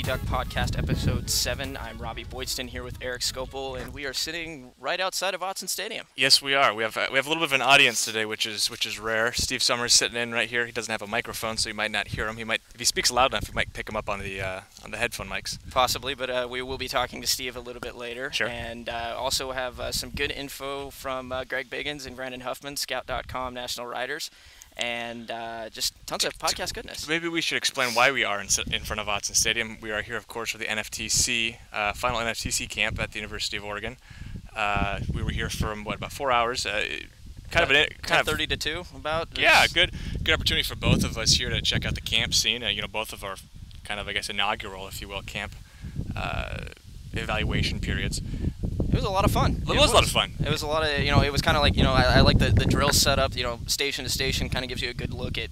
eDuck Podcast, Episode 7. I'm Robby Boydstun here with Erik Scopel, and we are sitting right outside of Boydstun Stadium. Yes, we are. We have a little bit of an audience today, which is rare. Steve Summers sitting in right here. He doesn't have a microphone, so you might not hear him. He might, if he speaks loud enough, you might pick him up on the headphone mics. Possibly, but we will be talking to Steve a little bit later. Sure. And also have some good info from Greg Biggins and Brandon Huffman, Scout.com National Writers. And just tons of podcast goodness. Maybe we should explain why we are in front of Boydstun Stadium. We are here, of course, for the NFTC, final NFTC camp at the University of Oregon. We were here for, about 4 hours. Kind of 30 to 2, about. Yeah, good opportunity for both of us here to check out the camp scene. Both of our kind of, I guess, inaugural, if you will, camp evaluation periods. It was a lot of fun. It was a lot of fun. It was a lot of, it was kind of like, I like the drill setup, station to station kind of gives you a good look at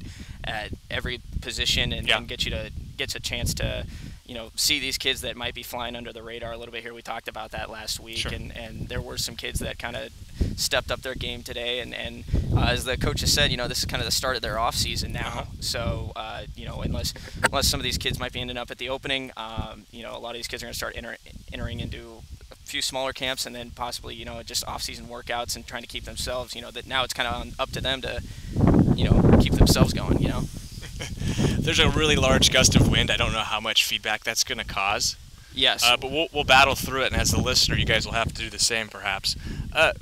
every position and gets a chance to, see these kids that might be flying under the radar a little bit here. We talked about that last week, sure. and there were some kids that kind of stepped up their game today, and as the coaches said, this is kind of the start of their off season now. So, unless some of these kids might be ending up at the opening, a lot of these kids are going to start entering into a few smaller camps and then possibly, just off-season workouts and trying to keep themselves, that now it's kind of up to them to, keep themselves going, There's a really large gust of wind. I don't know how much feedback that's going to cause. Yes. But we'll battle through it, and as a listener, you guys will have to do the same, perhaps.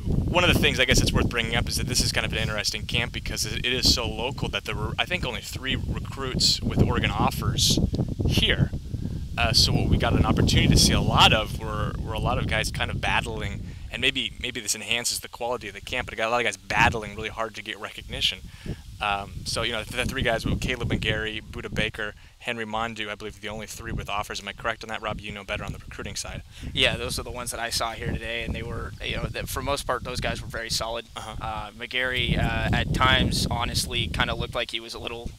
One of the things I guess it's worth bringing up is that this is kind of an interesting camp because it is so local that there were, I think, only 3 recruits with Oregon offers here. So what we got an opportunity to see a lot of were a lot of guys kind of battling, and maybe this enhances the quality of the camp, but I got a lot of guys battling really hard to get recognition. The 3 guys were Caleb McGarry, Buda Baker, Henry Mondeaux, I believe the only 3 with offers. Am I correct on that, Rob? You know better on the recruiting side. Yeah, those are the ones that I saw here today, and they were, for the most part, those guys were very solid. McGarry, at times, honestly, kind of looked like he was a little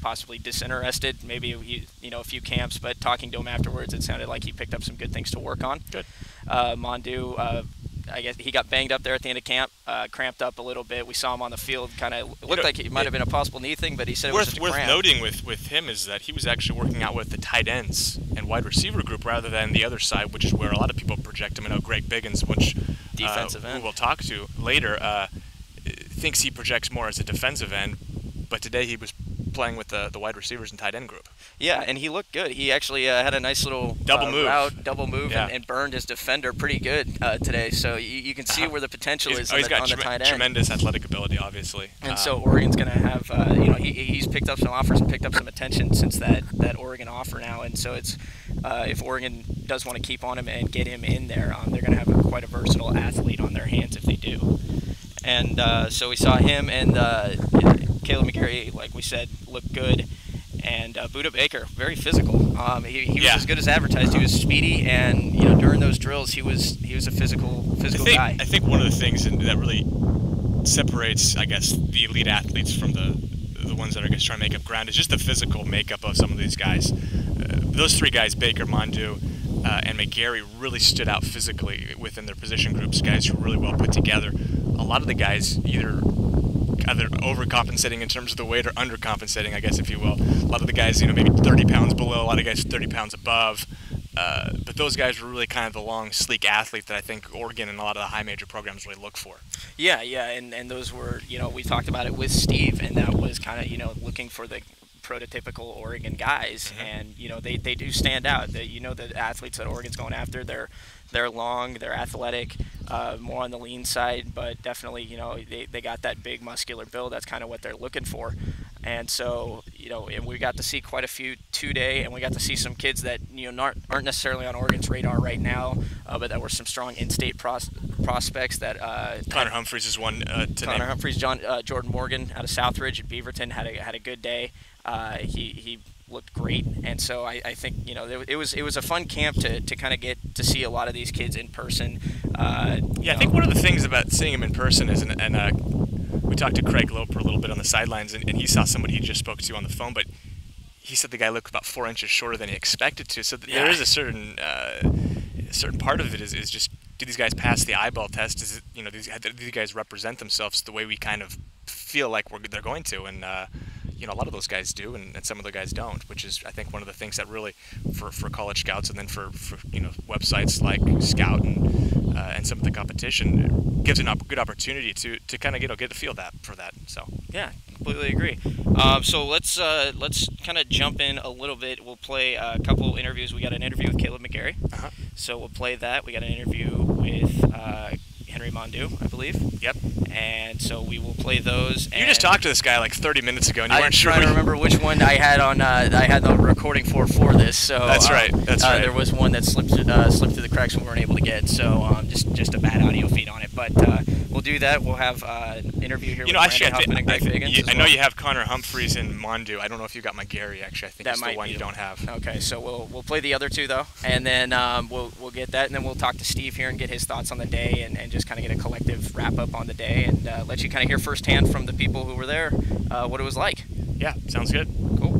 possibly disinterested, maybe a few camps, but talking to him afterwards, it sounded like he picked up some good things to work on. Good. Mondeaux, I guess he got banged up there at the end of camp, cramped up a little bit. We saw him on the field, kind of looked like it might have been a possible knee thing, but he said it was just a cramp. Worth noting with him is that he was actually working out with the tight ends and wide receiver group rather than the other side, which is where a lot of people project him. I know Greg Biggins, which defensive end, who we'll talk to later, thinks he projects more as a defensive end, but today he was playing with the wide receivers and tight end group. Yeah, and he looked good. He actually had a nice little double move, and burned his defender pretty good today. So you can see where the potential is on the tight end. Tremendous athletic ability, obviously. And so Oregon's going to have, he's picked up some offers and picked up some attention since that Oregon offer now. And so it's if Oregon does want to keep on him and get him in there, they're going to have quite a versatile athlete on their hands if they do. And so we saw him and Caleb McGarry, like we said, looked good. And Buda Baker, very physical. He was as good as advertised. He was speedy, and during those drills, he was a physical guy. I think one of the things that really separates, I guess, the elite athletes from the ones that are just trying to make up ground is just the physical makeup of some of these guys. Those 3 guys, Baker, Mondeaux, and McGarry, really stood out physically within their position groups. Guys who were really well put together. A lot of the guys either overcompensating in terms of the weight or undercompensating, I guess, if you will. A lot of the guys, maybe 30 pounds below, a lot of guys 30 pounds above. But those guys were really kind of the long, sleek athlete that I think Oregon and a lot of the high major programs really look for. Yeah, and those were, we talked about it with Steve, and that was kind of, looking for the prototypical Oregon guys, and they do stand out. The athletes that Oregon's going after, they're long, they're athletic, more on the lean side, but definitely they got that big muscular build. That's kind of what they're looking for. And so and we got to see quite a few today, and we got to see some kids that aren't necessarily on Oregon's radar right now, but that were some strong in-state prospects. That Connor Humphreys is one. Connor Humphreys, Jordan Morgan out of Southridge at Beaverton had a good day. He looked great, and so I think it was a fun camp to kind of get to see a lot of these kids in person. I think one of the things about seeing them in person is, we talked to Craig Loper a little bit on the sidelines, and he saw somebody he just spoke to on the phone, but he said the guy looked about 4 inches shorter than he expected to. So there is a certain part of it is just, do these guys pass the eyeball test? Is it, do these guys represent themselves the way we kind of feel like they're going to? And a lot of those guys do, and some of the guys don't, which is, I think, one of the things that really, for college scouts, and then for websites like Scout and some of the competition, gives a good opportunity to kind of get a feel for that. So yeah, completely agree. So let's kind of jump in a little bit. We'll play a couple interviews. We got an interview with Caleb McGarry, so we'll play that. We got an interview with Henry Mondeaux, I believe. Yep. And so we will play those. You just talked to this guy like 30 minutes ago, and you weren't sure. I'm trying to remember which one I had on. I had the recording for this. So that's right. That's right. There was one that slipped through the cracks and we weren't able to get. So just a bad audio feed on it. But we'll do that. We'll have an interview here with Huffman and Greg Biggins. I know you have Connor Humphreys and Mondeaux. I don't know if you got McGarry. Actually, I think that's the one you don't have. Okay, so we'll play the other two though, and then we'll get that, and then we'll talk to Steve here and get his thoughts on the day, and just kind of get a collective wrap up on the day, and let you kind of hear firsthand from the people who were there what it was like. Yeah, sounds good. Cool.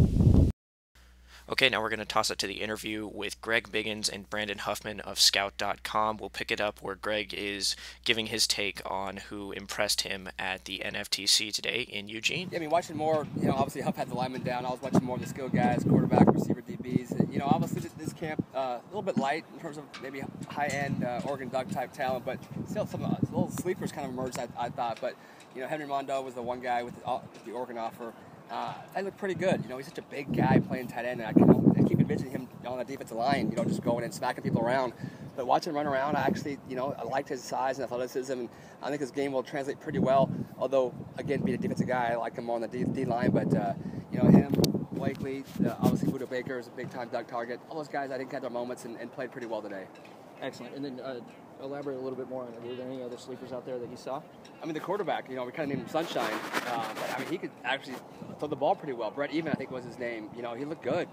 Okay, now we're going to toss it to the interview with Greg Biggins and Brandon Huffman of Scout.com. We'll pick it up where Greg is giving his take on who impressed him at the NFTC today in Eugene. Yeah, I mean, watching more, obviously Huff had the linemen down. I was watching more of the skill guys, quarterback, receiver, DBs. Obviously this camp, a little bit light in terms of maybe high-end Oregon Duck type talent, but still some little sleepers kind of emerged, I thought. But, Henry Mondeaux was the one guy with the Oregon offer. That looked pretty good. He's such a big guy playing tight end, and I keep envisioning him on the defensive line, just going and smacking people around. But watching him run around, I actually, I liked his size and athleticism, and I think his game will translate pretty well. Although, again, being a defensive guy, I like him more on the D line. But, him, Blakely, obviously Buda Baker is a big-time Duck target. All those guys, I think, had their moments and played pretty well today. Excellent. And then elaborate a little bit more on it. Were there any other sleepers out there that you saw? I mean, the quarterback, we kind of named him Sunshine. But, he could actually throw the ball pretty well. Brett Even, I think, was his name. He looked good.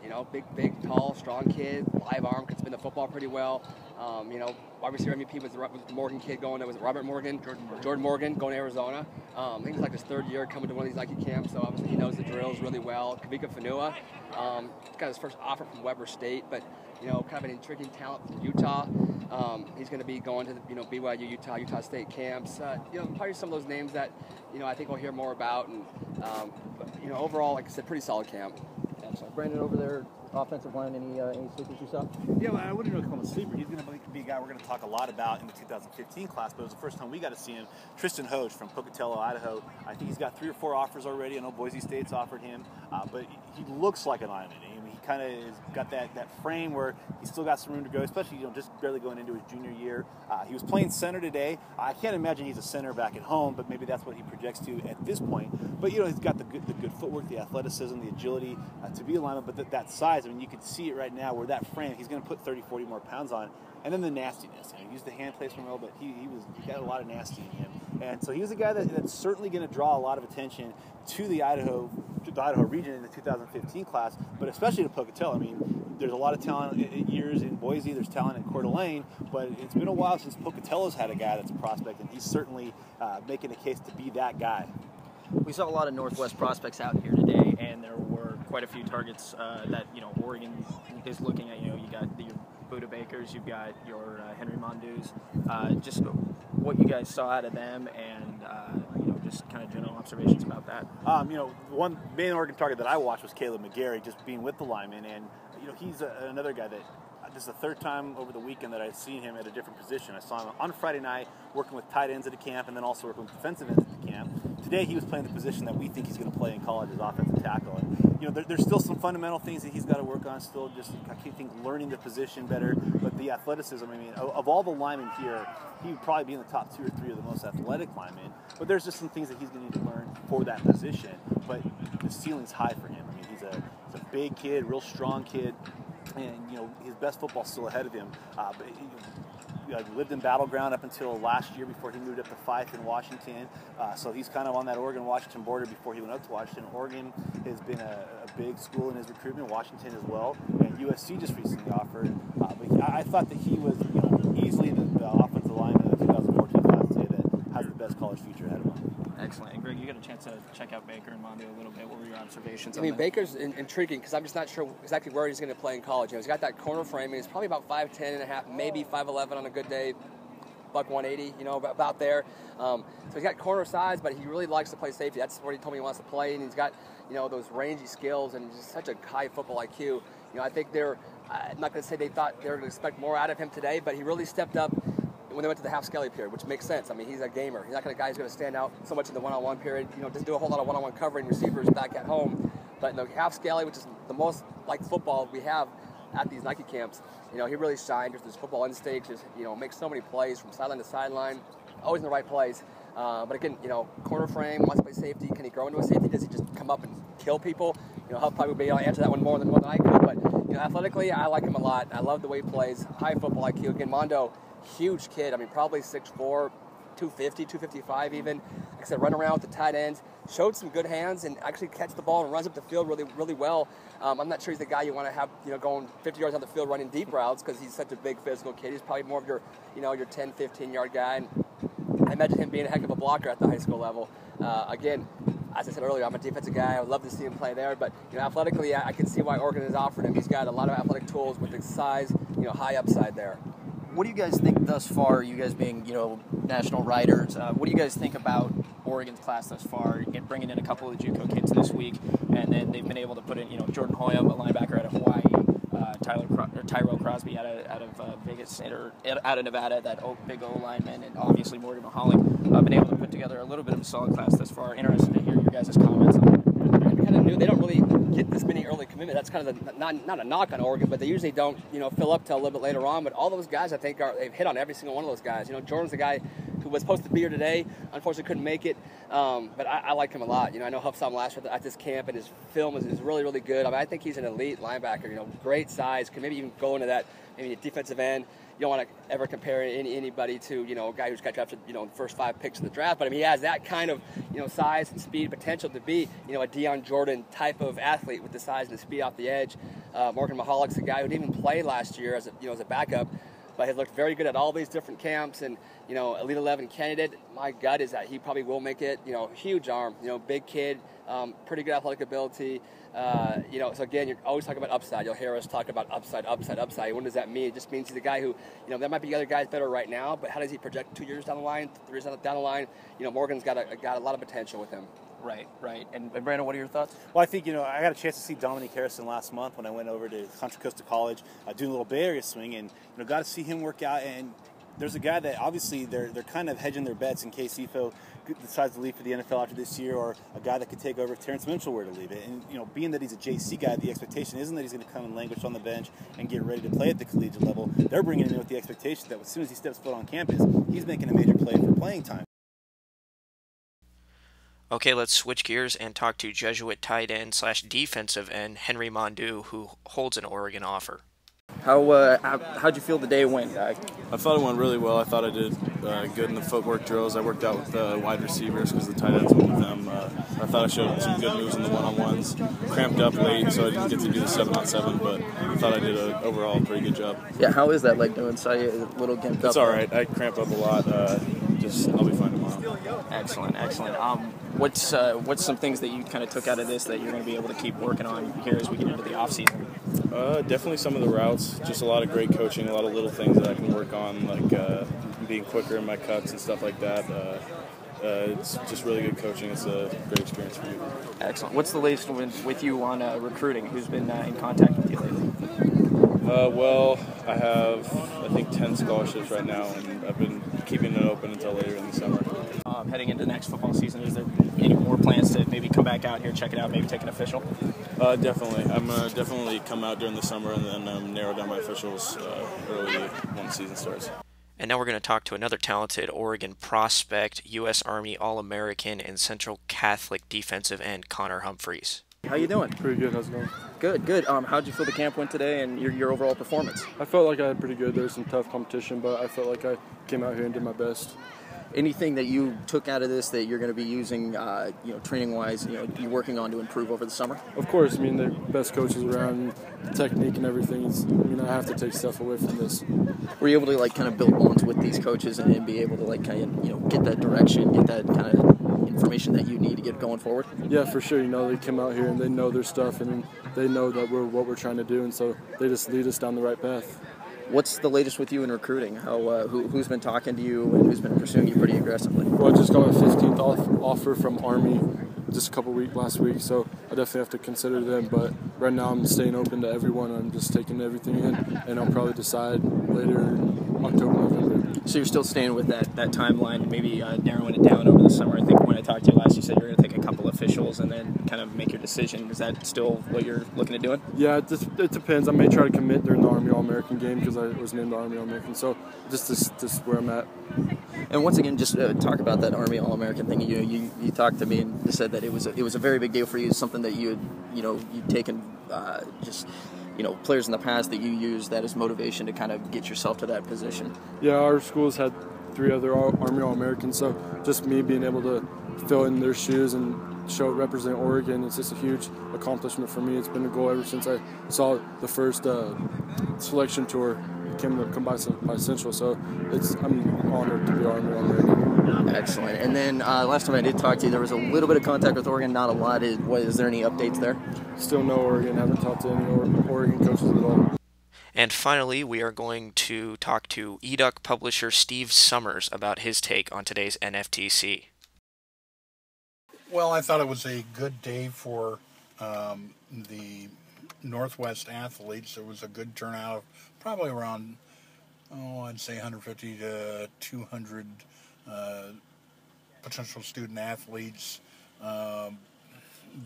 Big, tall, strong kid, live arm, could spin the football pretty well. Wide receiver MVP was the Morgan kid going. Was it Robert Morgan? Jordan Morgan going to Arizona. I think it's like his third year coming to one of these Nike camps, so obviously he knows the drills really well. Kavika Fanua got his first offer from Weber State, but kind of an intriguing talent from Utah. He's going to be going to the BYU, Utah State camps. Probably some of those names that I think we'll hear more about. And but, overall, like I said, pretty solid camp. Excellent. Brandon, over there, offensive line, any sleepers you saw? Yeah, well, I wouldn't really call him a sleeper. He's going to be a guy we're going to talk a lot about in the 2015 class, but it was the first time we got to see him. Tristan Hoge from Pocatello, Idaho. I think he's got 3 or 4 offers already. I know Boise State's offered him, but he looks like an lineman. He kind of has got that frame where he's still got some room to go, especially just barely going into his junior year. He was playing center today. I can't imagine he's a center back at home, but maybe that's what he projects to at this point. But he's got the good footwork, the athleticism, the agility to be a lineman. But that size, I mean, you can see it right now where that frame, he's going to put 30, 40 more pounds on. And then the nastiness. He used the hand placement well, but he got a lot of nasty in him. And so he was a guy that's certainly going to draw a lot of attention to the Idaho region in the 2015 class, but especially to Pocatello. I mean, there's a lot of talent years in Boise. There's talent in Coeur d'Alene, but it's been a while since Pocatello's had a guy that's a prospect, and he's certainly making a case to be that guy. We saw a lot of Northwest prospects out here today, and there were quite a few targets that Oregon is looking at. You got your Buda Bakers, you've got your Henry Mondeaux. Just what you guys saw out of them, and just kind of general observations about that. One main Oregon target that I watched was Caleb McGarry, just being with the linemen, and he's another guy that. This is the third time over the weekend that I've seen him at a different position. I saw him on Friday night working with tight ends at a camp and then also working with defensive ends at the camp. Today he was playing the position that we think he's going to play in college as offensive tackle. And, there's still some fundamental things that he's got to work on still, just I think learning the position better. But the athleticism, I mean, of all the linemen here, he would probably be in the top 2 or 3 of the most athletic linemen. But there's just some things that he's going to need to learn for that position. But the ceiling's high for him. I mean, he's a big kid, real strong kid. And, his best football's still ahead of him. But he lived in Battleground up until last year before he moved up to Fife in Washington. So he's kind of on that Oregon-Washington border before he went up to Washington. Oregon has been a big school in his recruitment, Washington as well. And USC just recently offered. But I thought that he was easily the offensive lineman of the 2014 class today that has the best college future ahead of him. Excellent. And Greg, you got a chance to check out Baker and Mondeaux a little bit. What were your observations? I mean, Baker's intriguing because I'm just not sure exactly where he's going to play in college. He's got that corner frame. He's probably about 5'10 and a half, maybe 5'11 on a good day. buck 180, you know, about there. So he's got corner size, but he really likes to play safety. That's what he told me he wants to play, and he's got, you know, those rangy skills and just such a high football IQ. You know, I think I'm not going to say they thought they were going to expect more out of him today, but he really stepped up when they went to the half skelly period, which makes sense. I mean, he's a gamer. He's not going to guy who's going to stand out so much in the one-on-one period. You know, doesn't do a whole lot of one-on-one covering receivers back at home. But in the half skelly, which is the most like football we have at these Nike camps, you know, he really shined. Just his football instinct, just, you know, makes so many plays from sideline to sideline, always in the right place. But again, you know, corner frame, wants to play safety. Can he grow into a safety? Does he just come up and kill people? You know, he'll probably be able to answer that one more than I could. But, you know, athletically, I like him a lot. I love the way he plays. High football IQ. Again, Mondeaux, huge kid. I mean, probably 6'4", 250, 255 even. Like I said, run around with the tight ends. Showed some good hands and actually catch the ball and runs up the field really, really well. I'm not sure he's the guy you want to have, you know, going 50 yards on the field running deep routes because he's such a big physical kid. He's probably more of your, you know, your 10, 15-yard guy. And I imagine him being a heck of a blocker at the high school level. Again, as I said earlier, I'm a defensive guy. I would love to see him play there. But, you know, athletically, I can see why Oregon has offered him. He's got a lot of athletic tools with his size, you know, high upside there. What do you guys think thus far, you guys being, you know, national writers, what do you guys think about Oregon's class thus far, bringing in a couple of the JUCO kids this week, and then they've been able to put in, you know, Jordan Hoyam, a linebacker out of Hawaii, Tyrell Crosby out of Vegas, or out of Nevada, that big O lineman, and obviously Morgan Mahalik, been able to put together a little bit of a solid class thus far. Interested to hear your guys' comments on that. I kind of knew they don't really get this many early commitments. That's kind of not a knock on Oregon, but they usually don't, you know, fill up till a little bit later on. But all those guys, I think, they've hit on every single one of those guys. You know, Jordan's the guy who was supposed to be here today. Unfortunately, couldn't make it. But I like him a lot. You know, I know Huff saw him last year at this camp, and his film is really, really good. I mean, I think he's an elite linebacker. You know, great size. Could maybe even go into that maybe a defensive end. You don't want to ever compare anybody to, you know, a guy who's got drafted, you know, the first 5 picks of the draft. But I mean, he has that kind of, you know, size and speed potential to be, you know, a Deion Jordan type of athlete with the size and the speed off the edge. Morgan Mahalik's a guy who didn't even play last year as a backup, but has looked very good at all these different camps. And, you know, Elite 11 candidate. My gut is that he probably will make it. You know, huge arm, you know, big kid, pretty good athletic ability. You know, so again, you're always talking about upside. You'll hear us talk about upside. What does that mean? It just means he's a guy who, you know, there might be other guys better right now, but how does he project 2 years down the line, 3 years down the line? You know, Morgan's got a lot of potential with him. Right. And Brandon, what are your thoughts? Well, I think, you know, I got a chance to see Dominique Harrison last month when I went over to Contra Costa College doing a little Bay Area swing, and, you know, got to see him work out. And there's a guy that obviously they're kind of hedging their bets in case EFO decides to leave for the NFL after this year, or a guy that could take over if Terrence Mitchell were to leave it. And, you know, being that he's a JC guy, the expectation isn't that he's going to come and languish on the bench and get ready to play at the collegiate level. They're bringing him in with the expectation that as soon as he steps foot on campus, he's making a major play for playing time. Okay, let's switch gears and talk to Jesuit tight end / defensive end Henry Mondeaux, who holds an Oregon offer. How'd you feel the day went? I thought it went really well. I thought I did good in the footwork drills. I worked out with the wide receivers because the tight ends went with them. I thought I showed some good moves in the one-on-ones. Cramped up late, so I didn't get to do the 7-on-7, but I thought I did an overall pretty good job. Yeah, how is that like doing? So a little gimped up? It's all right. I cramp up a lot. I'll be fine tomorrow. Excellent. What's some things that you kind of took out of this that you're going to be able to keep working on here as we get into the off season? Definitely some of the routes. Just a lot of great coaching, a lot of little things that I can work on, like being quicker in my cuts and stuff like that. It's just really good coaching. It's a great experience for you. Excellent. What's the latest with you on recruiting? Who's been in contact with you lately? Well, I have, I think, 10 scholarships right now, and I've been keeping it open until later in the summer. Heading into next football season, is there any more plans to maybe come back out here, check it out, maybe take an official? Definitely. I'm going to definitely come out during the summer and then narrow down my officials early when the season starts. And now we're going to talk to another talented Oregon prospect, U.S. Army All-American and Central Catholic defensive end Connor Humphreys. How you doing? Pretty good. How's it going? Good. How'd you feel the camp went today and your overall performance? I felt like I had pretty good. There was some tough competition, but I felt like I came out here and did my best. Anything that you took out of this that you're going to be using, training-wise, you working on to improve over the summer? Of course. I mean, they're best coaches around, technique and everything. I have to take stuff away from this. Were you able to kind of build bonds with these coaches and be able to get that direction, get that kind of information that you need to get going forward? Yeah, for sure. They come out here and they know their stuff and they know that what we're trying to do, and so they just lead us down the right path. What's the latest with you in recruiting? Who's been talking to you and who's been pursuing you pretty aggressively? Well, I just got my 15th offer from Army just last week, so I definitely have to consider them. But right now I'm staying open to everyone. I'm just taking everything in, and I'll probably decide later in October, November. So you're still staying with that timeline, maybe narrowing it down over the summer. I think when I talked to you last, you said you're going to take a couple officials and then kind of make your decision. Is that still what you're looking at doing? Yeah, it depends. I may try to commit during the Army All-American game because I was named the Army All-American. So just where I'm at. And once again, just talk about that Army All-American thing. You talked to me and said that it was a very big deal for you. Something that you'd taken players in the past that you use that as motivation to kind of get yourself to that position. Yeah, our school's had 3 other Army All-Americans, so just me being able to fill in their shoes and represent Oregon, it's just a huge accomplishment for me. It's been a goal ever since I saw the first selection tour come by Central, so I'm honored to be Army All-American. Excellent. And then last time I did talk to you, there was a little bit of contact with Oregon, not a lot. Is there any updates there? Still no Oregon. Haven't talked to any Oregon coaches at all. And finally, we are going to talk to eDuck publisher Steve Summers about his take on today's NFTC. Well, I thought it was a good day for the Northwest athletes. There was a good turnout of probably around, I'd say 150 to 200 potential student athletes.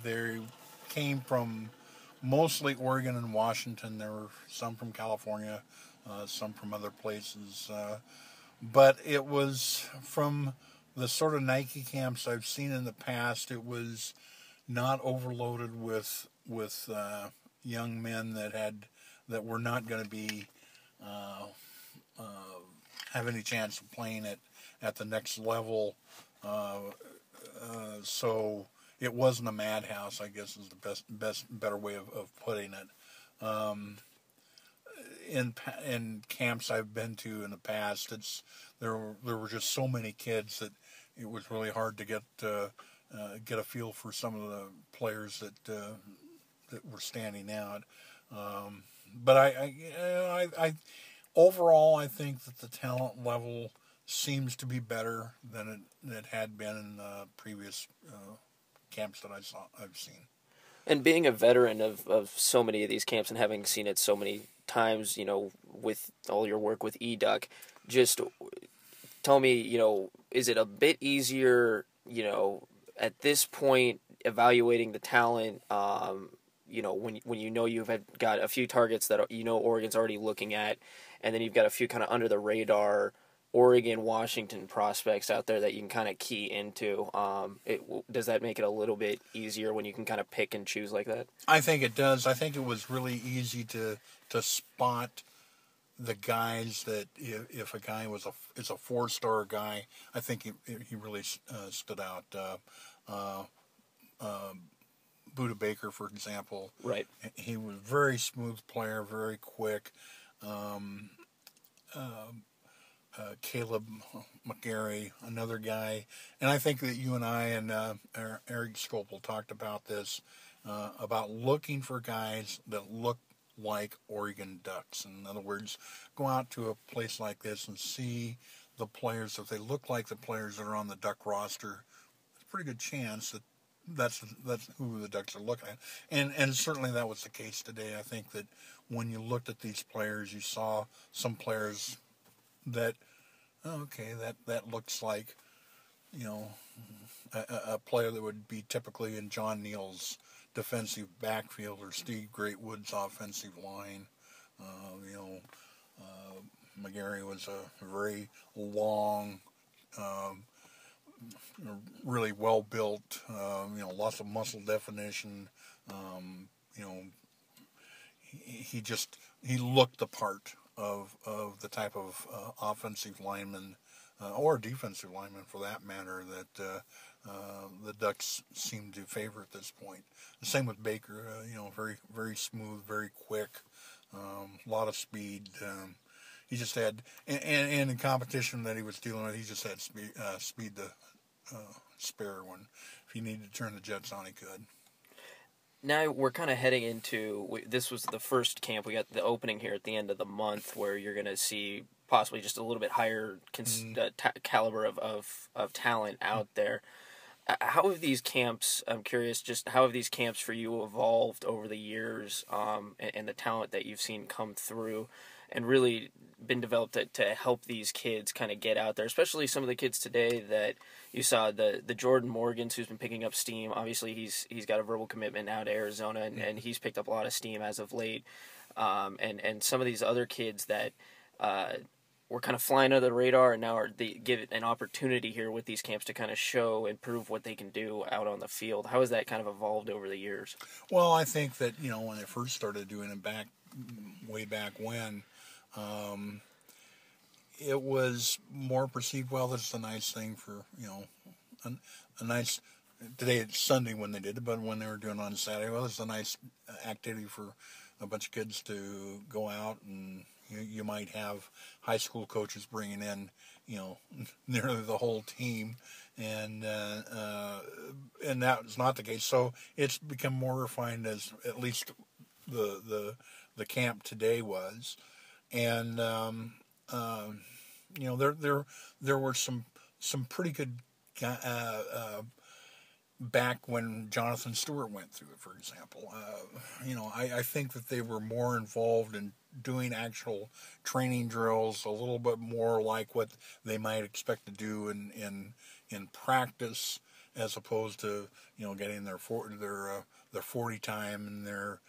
They came from mostly Oregon and Washington. There were some from California, some from other places. But it was from the sort of Nike camps I've seen in the past. It was not overloaded with young men that were not going to be have any chance of playing at the next level. So it wasn't a madhouse, I guess, is the better way of putting it. In camps I've been to in the past, there were just so many kids that it was really hard to get a feel for some of the players that were standing out. But I overall, I think that the talent level seems to be better than it had been in previous camps that I've seen. And being a veteran of so many of these camps and having seen it so many times, with all your work with eDuck, just tell me, is it a bit easier, at this point, evaluating the talent, when you've got a few targets that Oregon's already looking at, and then you've got a few kind of under the radar Oregon, Washington prospects out there that you can kind of key into. Does that make it a little bit easier when you can kind of pick and choose like that? I think it does. I think it was really easy to spot the guys that if a guy is a 4-star guy, I think he really stood out. Buda Baker, for example. Right. He was a very smooth player, very quick. Caleb McGarry, another guy. And I think that you and I and Erik Scopel talked about this, about looking for guys that look like Oregon Ducks. In other words, go out to a place like this and see the players. If they look like the players that are on the Duck roster, it's a pretty good chance that that's who the Ducks are looking at. And certainly that was the case today. I think that when you looked at these players, you saw some players that, that looks like, a player that would be typically in John Neal's defensive backfield or Steve Greatwood's offensive line. McGarry was a very long, really well built, lots of muscle definition. He looked the part of the type of offensive lineman or defensive lineman, for that matter, that the Ducks seem to favor at this point. The same with Baker. Very very smooth, very quick, a lot of speed. He just had, and in competition that he was dealing with, he just had speed to spare when if he needed to turn the jets on, he could. now we're kind of heading into, this was the first camp. We got the opening here at the end of the month where you're going to see possibly just a little bit higher caliber of talent out there. How have these camps, I'm curious, just how have these camps for you evolved over the years, and the talent that you've seen come through and really been developed to help these kids kind of get out there, especially some of the kids today that you saw, the Jordan Morgans, who's been picking up steam. Obviously, he's got a verbal commitment now to Arizona, and he's picked up a lot of steam as of late. And some of these other kids that were kind of flying under the radar, and now they give it an opportunity here with these camps to kind of show and prove what they can do out on the field. How has that kind of evolved over the years? Well, I think that, when they first started doing it way back when, it was more perceived, well, that's a nice thing for, a nice, today it's Sunday when they did it, but when they were doing it on Saturday, well, it's a nice activity for a bunch of kids to go out, and you might have high school coaches bringing in, nearly the whole team, and that's not the case. So it's become more refined, as at least the camp today was, and there were some pretty good back when Jonathan Stewart went through it, for example. I think that they were more involved in doing actual training drills, a little bit more like what they might expect to do in practice, as opposed to getting their 40 time and their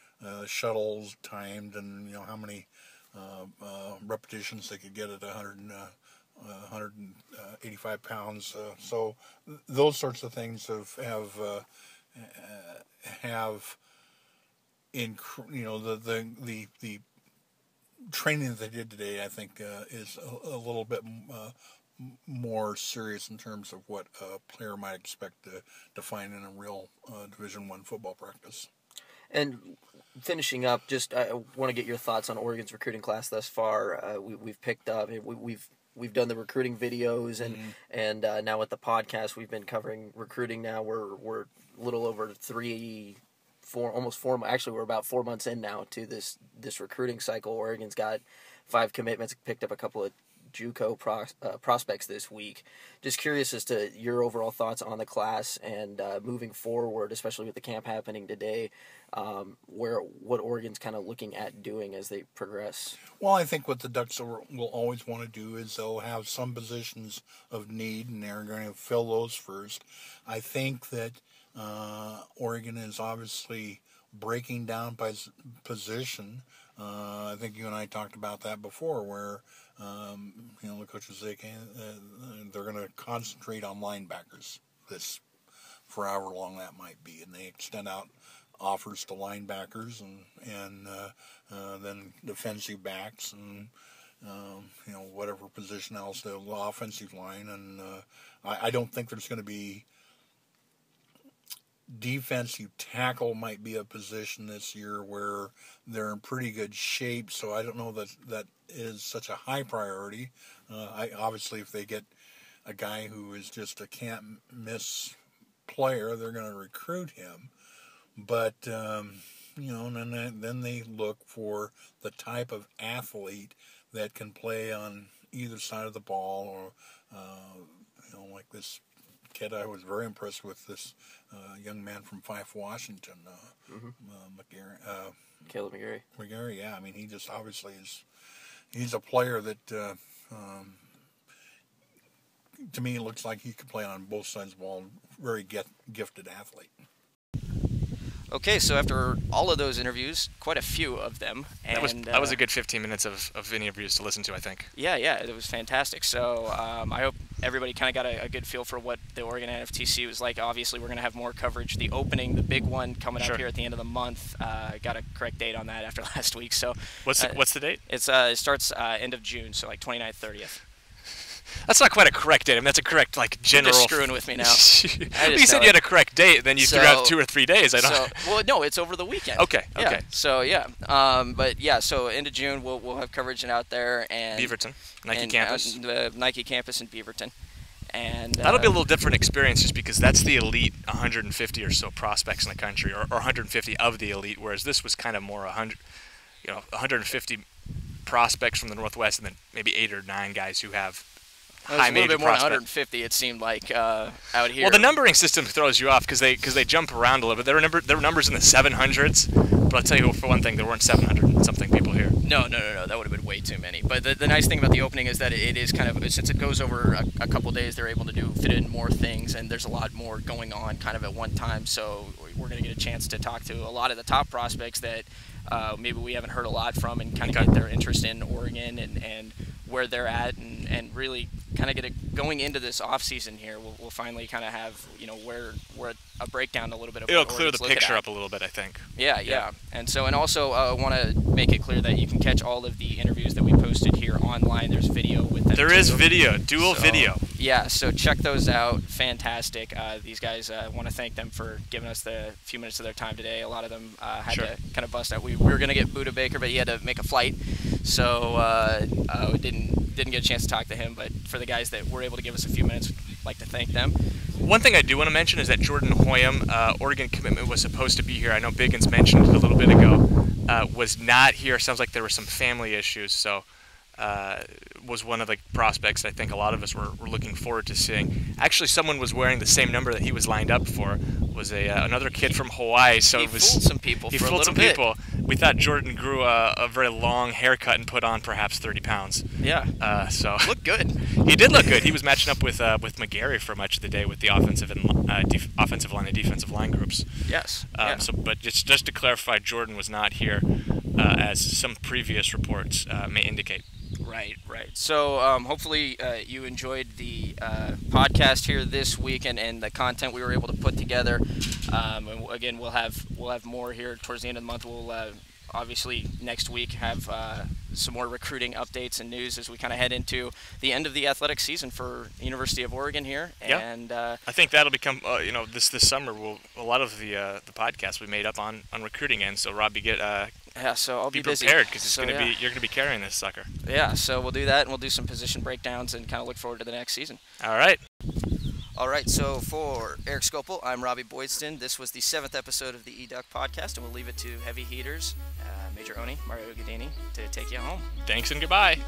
shuttles timed, and how many repetitions they could get at 185 pounds. So those sorts of things have the training that they did today, I think, is a little bit more serious in terms of what a player might expect to find in a real Division I football practice. And finishing up, just I want to get your thoughts on Oregon's recruiting class thus far. We've picked up, we've done the recruiting videos, and now with the podcast, we've been covering recruiting. Now we're a little over almost 4. Actually, we're about 4 months in now to this recruiting cycle. Oregon's got 5 commitments, picked up a couple of JUCO prospects this week. Just curious as to your overall thoughts on the class and moving forward, especially with the camp happening today, what Oregon's kind of looking at doing as they progress. Well, I think what the Ducks will always want to do is they'll have some positions of need, and they're going to fill those first. I think that Oregon is obviously breaking down by position. I think you and I talked about that before, where the coaches they're going to concentrate on linebackers for however long that might be, and they extend out offers to linebackers and then defensive backs and whatever position else, the offensive line, and I don't think there's going to be. Defensive tackle might be a position this year where they're in pretty good shape, so I don't know that is such a high priority. Obviously, if they get a guy who is just a can't-miss player, they're going to recruit him. But, and then they look for the type of athlete that can play on either side of the ball, or, like this kid I was very impressed with, this young man from Fife, Washington, Caleb McGarry. McGarry, yeah. I mean, he just obviously he's a player that, to me, looks like he could play on both sides of the ball. Very gifted athlete. Okay, so after all of those interviews, quite a few of them. And, that was a good 15 minutes of interviews to listen to, I think. Yeah, it was fantastic. So I hope everybody kind of got a good feel for what the Oregon NFTC was like. Obviously, we're going to have more coverage. The opening, the big one, coming up here at the end of the month. Got a correct date on that after last week. So what's the date? It starts end of June, so like 29th, 30th. That's not quite a correct date. I mean, that's a correct, general... You're just screwing with me now. You said you had a correct date, then you threw out 2 or 3 days. Well, no, it's over the weekend. Okay. So, so end of June, we'll have coverage out there. And Beaverton, Nike campus. The Nike campus in Beaverton. And that'll be a little different experience just because that's the elite 150 or so prospects in the country, or 150 of the elite, whereas this was kind of more 150 prospects from the Northwest, and then maybe 8 or 9 guys who have it was high a little major bit more than prospects. 150, it seemed like, out here. Well, the numbering system throws you off because they jump around a little bit. There were numbers in the 700s, but I'll tell you for one thing, there weren't 700 and something people here. No, that would have been way too many. But the nice thing about the opening is that it is kind of, since it goes over a couple days, they're able to fit in more things, and there's a lot more going on kind of at one time. So we're going to get a chance to talk to a lot of the top prospects that maybe we haven't heard a lot from, and kind of get their interest in Oregon and where they're at, and really kind of get it going into this off season here. We'll finally kind of have where a breakdown a little bit of It'll what clear the Oregon's picture looking up a little bit, I think. Yeah. And also I want to make it clear that you can catch all of the interviews that we posted here online. There's video with them. There is video, dual video. Yeah, so check those out. Fantastic. These guys, I want to thank them for giving us the few minutes of their time today. A lot of them had to kind of bust out. We were going to get Buda Baker, but he had to make a flight, so we didn't get a chance to talk to him. But for the guys that were able to give us a few minutes, I'd like to thank them. One thing I do want to mention is that Jordan Hoyam, Oregon commitment, was supposed to be here. I know Biggins mentioned it a little bit ago. Was not here. Sounds like there were some family issues, so was one of the prospects I think a lot of us were looking forward to seeing. Actually, someone was wearing the same number that he was lined up for. Was another kid from Hawaii. So he it was, fooled some people. He for fooled a some little people. We thought Jordan grew a very long haircut and put on perhaps 30 pounds. Yeah. So looked good. He did look good. He was matching up with McGarry for much of the day with the offensive line and defensive line groups. Yes. But just to clarify, Jordan was not here, as some previous reports may indicate. Right. So hopefully you enjoyed the podcast here this week and the content we were able to put together. And again, we'll have more here towards the end of the month. We'll obviously next week have some more recruiting updates and news as we kind of head into the end of the athletic season for the University of Oregon here. And I think that'll become this summer. A lot of the podcasts we made up on recruiting end. So Robby, so I'll be busy. prepared because you're gonna be carrying this sucker. Yeah, so we'll do that, and we'll do some position breakdowns and kind of look forward to the next season. All right. So for Erik Scopel, I'm Robby Boydstun. This was the 7th episode of the eDuck podcast, and we'll leave it to heavy heaters, Major Oni, Mario Guidini, to take you home. Thanks and goodbye.